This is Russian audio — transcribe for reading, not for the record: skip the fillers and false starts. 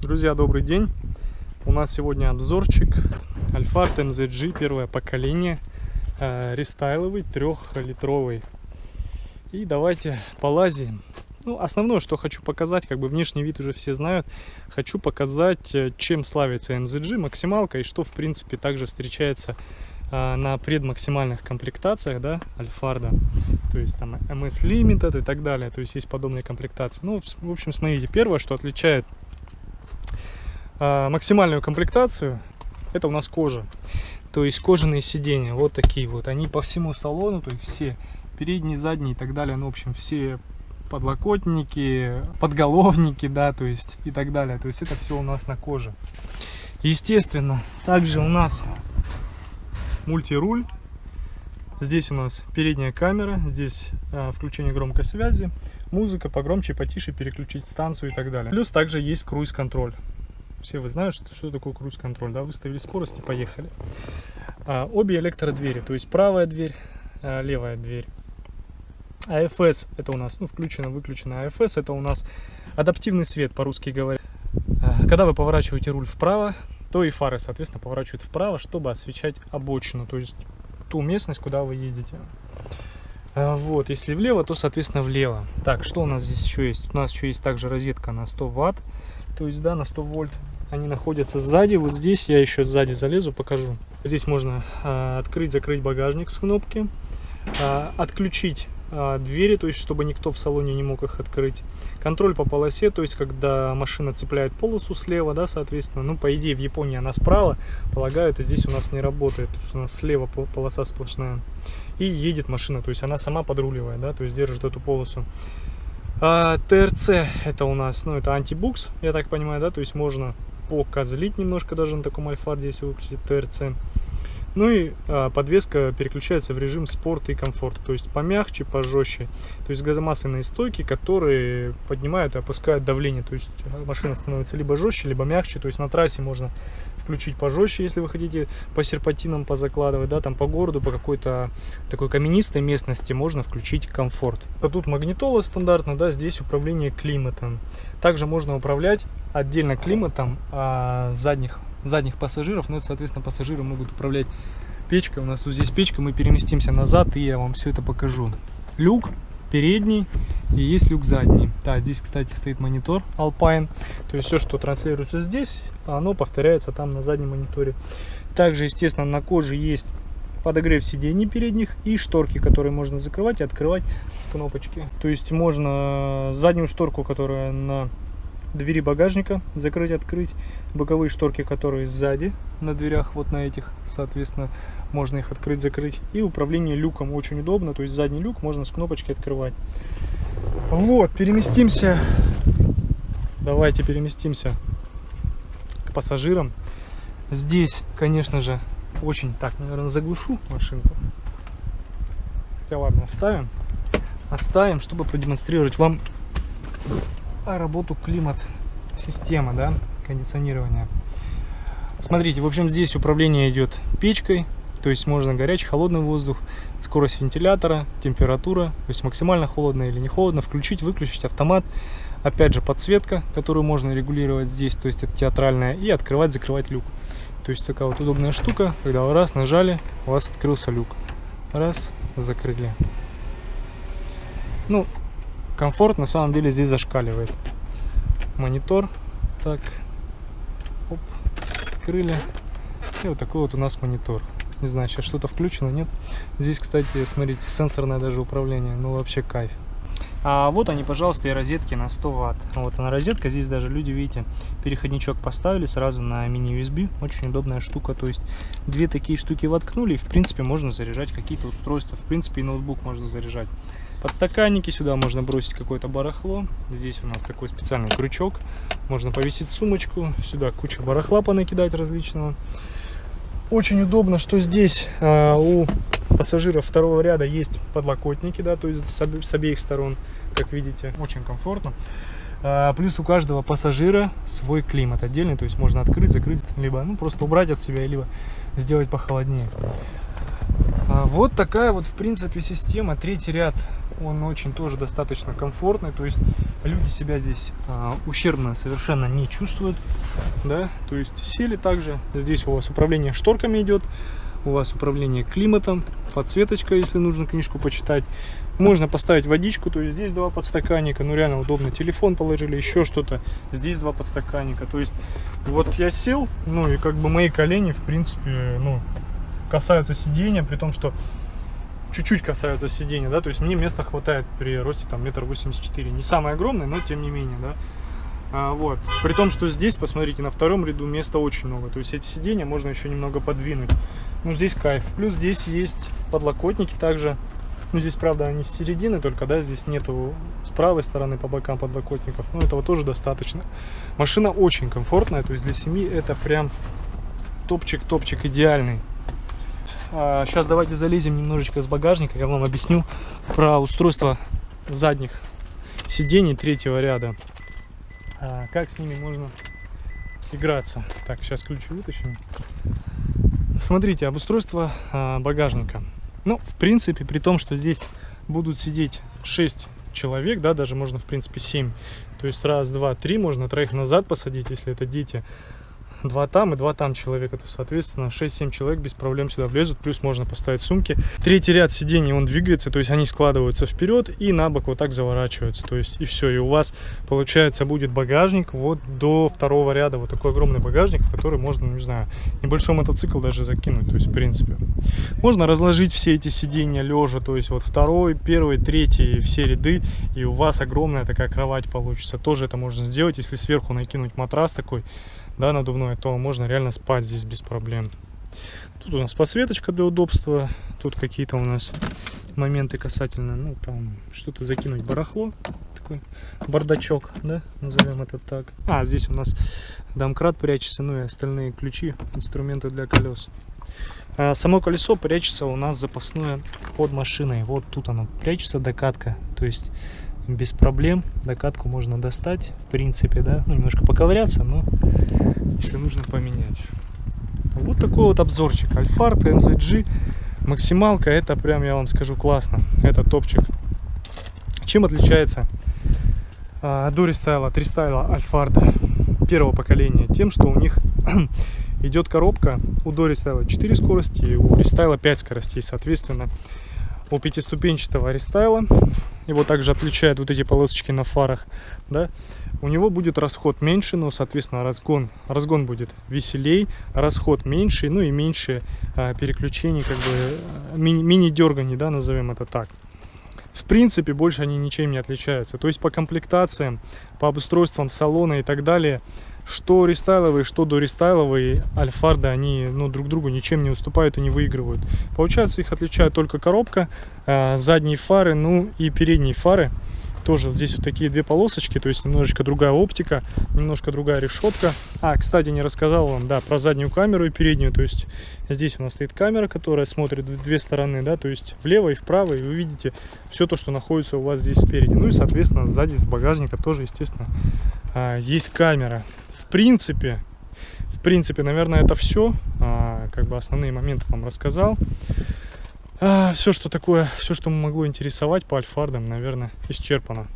Друзья, добрый день! У нас сегодня обзорчик Alphard MZG первое поколение, рестайловый 3-литровый. И давайте полазим. Основное, что хочу показать, внешний вид уже все знают. Хочу показать, чем славится MZG максималка и что в принципе также встречается на предмаксимальных комплектациях, да, Alphard. То есть там MS Limited и так далее. То есть есть подобные комплектации. В общем, смотрите, первое, что отличает максимальную комплектацию, это у нас кожа. То есть кожаные сиденья, вот такие вот. Они по всему салону, то есть все передние, задние и так далее. В общем, все подлокотники, подголовники, да, то есть и так далее. То есть это все у нас на коже. Естественно, также у нас мультируль. Здесь у нас передняя камера, здесь включение громкой связи, музыка погромче, потише, переключить станцию и так далее. Плюс также есть круиз-контроль. Все вы знаете, что такое круиз-контроль, да? Выставили скорость и поехали. Обе электродвери, то есть правая дверь, левая дверь. AFS это у нас, включено-выключено. AFS это у нас адаптивный свет, по-русски говоря. Когда вы поворачиваете руль вправо, то и фары, соответственно, поворачивают вправо, чтобы освещать обочину, то есть ту местность, куда вы едете. Вот, если влево, то, соответственно, влево. Так, что у нас здесь еще есть? У нас еще есть также розетка на 100 Вт, то есть, да, на 100 вольт. Они находятся сзади, вот здесь, я еще сзади залезу, покажу. Здесь можно открыть, закрыть багажник с кнопки, отключить двери, то есть чтобы никто в салоне не мог их открыть. Контроль по полосе, то есть когда машина цепляет полосу слева, да, соответственно, по идее в Японии она справа, полагаю, это здесь у нас не работает, потому что у нас слева полоса сплошная. И едет машина, то есть она сама подруливает, да, то есть держит эту полосу. ТРЦ это у нас, это антибукс, я так понимаю, да, то есть можно покозлить немножко даже на таком Alphard, если выключить ТРЦ. И подвеска переключается в режим спорт и комфорт, то есть помягче, пожестче. То есть газомасляные стойки, которые поднимают и опускают давление. То есть машина становится либо жестче, либо мягче. То есть на трассе можно включить пожестче, если вы хотите по серпантинам позакладывать, да, там по городу, по какой-то такой каменистой местности можно включить комфорт. Тут магнитола стандартно, да, здесь управление климатом. Также можно управлять отдельно климатом задних пассажиров, но это, соответственно, пассажиры могут управлять печкой. У нас вот здесь печка, мы переместимся назад и я вам все это покажу. Люк передний и есть люк задний. Да, здесь, кстати, стоит монитор Alpine, то есть все, что транслируется здесь, оно повторяется там на заднем мониторе. Также, естественно, на коже есть подогрев сидений передних и шторки, которые можно закрывать и открывать с кнопочки. То есть можно заднюю шторку, которая на двери багажника, закрыть, открыть, боковые шторки, которые сзади на дверях, вот на этих, соответственно, можно их открыть, закрыть. И управление люком очень удобно, то есть задний люк можно с кнопочки открывать. Вот, переместимся, давайте переместимся к пассажирам. Здесь, конечно же, очень, так, наверное, заглушу машинку. Хотя ладно, оставим, чтобы продемонстрировать вам работу климат-системы, да, кондиционирования. Смотрите, в общем, здесь управление идет печкой, то есть можно горячий, холодный воздух, скорость вентилятора, температура, то есть максимально холодно или не холодно, включить, выключить, автомат, опять же подсветка, которую можно регулировать здесь, то есть это театральная, и открывать, закрывать люк. То есть такая вот удобная штука, когда вы раз нажали, у вас открылся люк, раз, закрыли. Комфорт на самом деле здесь зашкаливает. Монитор, так, оп, открыли, и вот такой вот у нас монитор. Не знаю, сейчас что-то включено, нет. Здесь, кстати, смотрите, сенсорное даже управление, вообще кайф. А вот они, пожалуйста, и розетки на 100 Вт. Вот она розетка, здесь даже люди, видите, переходничок поставили сразу на мини-USB, очень удобная штука, то есть две такие штуки воткнули, и в принципе можно заряжать какие-то устройства, в принципе и ноутбук можно заряжать. Подстаканники, сюда можно бросить какое-то барахло, здесь у нас такой специальный крючок, можно повесить сумочку, сюда кучу барахла понакидать различного. Очень удобно, что здесь у пассажиров второго ряда есть подлокотники, да, то есть с обеих сторон, как видите, очень комфортно. Плюс у каждого пассажира свой климат отдельный, то есть можно открыть, закрыть, либо просто убрать от себя, либо сделать похолоднее. Вот такая вот, в принципе, система. Третий ряд, он очень тоже достаточно комфортный, то есть люди себя здесь ущербно совершенно не чувствуют, да, то есть сели также. Здесь у вас управление шторками идет, у вас управление климатом, подсветочка, если нужно книжку почитать. Можно поставить водичку, то есть здесь 2 подстаканника, ну реально удобно, телефон положили, еще что-то, здесь 2 подстаканника. То есть вот я сел, ну и как бы мои колени, в принципе, ну, касаются сиденья, при том, что чуть-чуть касаются сиденья, да, то есть мне места хватает при росте там 1,84 м, не самый огромный, но тем не менее, да. Вот, при том, что здесь, посмотрите, на втором ряду места очень много, то есть эти сиденья можно еще немного подвинуть, ну здесь кайф. Плюс здесь есть подлокотники также, ну здесь, правда, они с середины только, да, здесь нету с правой стороны по бокам подлокотников, но этого тоже достаточно. Машина очень комфортная, то есть для семьи это прям топчик идеальный. Сейчас давайте залезем немножечко с багажника, я вам объясню про устройство задних сидений третьего ряда, как с ними можно играться. Так, сейчас ключи вытащим. Смотрите, обустройство багажника. Ну, в принципе, при том, что здесь будут сидеть 6 человек, да, даже можно, в принципе, 7. То есть раз, два, три, можно 3 назад посадить, если это дети. 2 там и 2 там человека, то, соответственно, 6-7 человек без проблем сюда влезут, плюс можно поставить сумки. Третий ряд сидений, он двигается, то есть они складываются вперед и на бок вот так заворачиваются, то есть и все, и у вас, получается, будет багажник вот до второго ряда, вот такой огромный багажник, в который можно, не знаю, небольшой мотоцикл даже закинуть, то есть, в принципе. Можно разложить все эти сиденья лежа, то есть вот второй, первый, третий, все ряды, и у вас огромная такая кровать получится. Тоже это можно сделать, если сверху накинуть матрас такой, да, надувной, то можно реально спать здесь без проблем. Тут у нас подсветочка для удобства, тут какие-то у нас моменты касательно, ну там что-то закинуть, барахло, такой бардачок, да, назовем это так. Здесь у нас домкрат прячется, ну и остальные ключи, инструменты для колес. Само колесо прячется у нас запасное под машиной, вот тут оно прячется, докатка, то есть без проблем докатку можно достать, в принципе, да, ну немножко поковыряться, но если нужно поменять. Вот такой вот обзорчик. Alphard MZG максималка, это прям, я вам скажу, классно, это топчик. Чем отличается до рестайла от рестайла Alphard первого поколения? Тем, что у них идет коробка, у до рестайла 4 скорости, у рестайла 5 скоростей, соответственно. У пятиступенчатого рестайла, его также отличают вот эти полосочки на фарах, да, у него будет расход меньше, но, соответственно, разгон будет веселей, расход меньше, ну и меньше переключений, как бы мини-дерганий, да, назовем это так. В принципе, больше они ничем не отличаются. То есть по комплектациям, по обустройствам салона и так далее, что рестайловые, что дорестайловые Alphard, они, ну, друг другу ничем не уступают и не выигрывают. Получается, их отличает только коробка, задние фары, ну и передние фары. Тоже вот здесь вот такие 2 полосочки, то есть немножечко другая оптика, немножко другая решетка. Кстати, не рассказал вам, да, про заднюю камеру и переднюю. То есть здесь у нас стоит камера, которая смотрит в 2 стороны, да, то есть влево и вправо, и вы видите все то, что находится у вас здесь спереди. Ну и, соответственно, сзади с багажника тоже, естественно, есть камера. В принципе, наверное, это все. Как бы основные моменты вам рассказал. Все, что такое, все, что могло интересовать по Alphard, наверное, исчерпано.